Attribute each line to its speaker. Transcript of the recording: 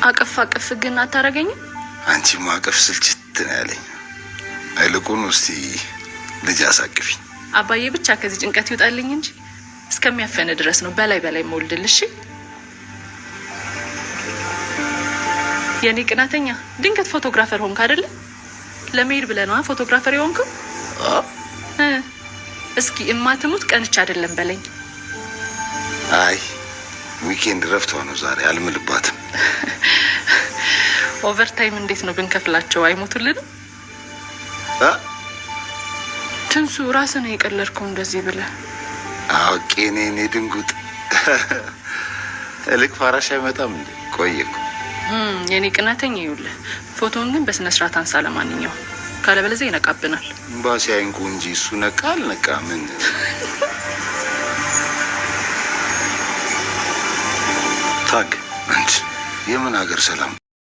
Speaker 1: አቀፍ አቀፍ ግን አታረገኝም?
Speaker 2: አንቺ ማቀፍ ስልችት ነው ያለኝ። አይልቁን እስቲ ልጅ አሳቅፊኝ።
Speaker 1: አባዬ ብቻ ከዚህ ጭንቀት ይውጣልኝ እንጂ እስከሚያፈነ ድረስ ነው በላይ በላይ መውልድልሽ። የኔ ቅናተኛ ድንገት ፎቶግራፈር ሆንክ አይደለ? ለመሄድ ብለህ ነዋ ፎቶግራፈር የሆንከው። እስኪ እማትሙት ቀንቻ አይደለም በለኝ።
Speaker 2: አይ ዊኬንድ ረፍቷ ነው ዛሬ፣ አልምልባትም።
Speaker 1: ኦቨርታይም እንዴት ነው ብንከፍላቸው አይሞቱልንም? ትንሱ ራስን የቀለድከው እንደዚህ ብለህ
Speaker 2: አውቄ እኔ ድንጉጥ እልክ ፋራሽ አይመጣም እንዴ? ቆየኩ
Speaker 1: የኔ ቅናተኛ። ይኸውልህ ፎቶውን ግን በስነ ስርዓት አንሳ። ለማንኛውም ካለበለዚያ ይነቃብናል።
Speaker 2: እምባሲ አይንኩ እንጂ እሱ ነቃ አልነቃ ምን ታግ እንት የምን ሀገር ሰላም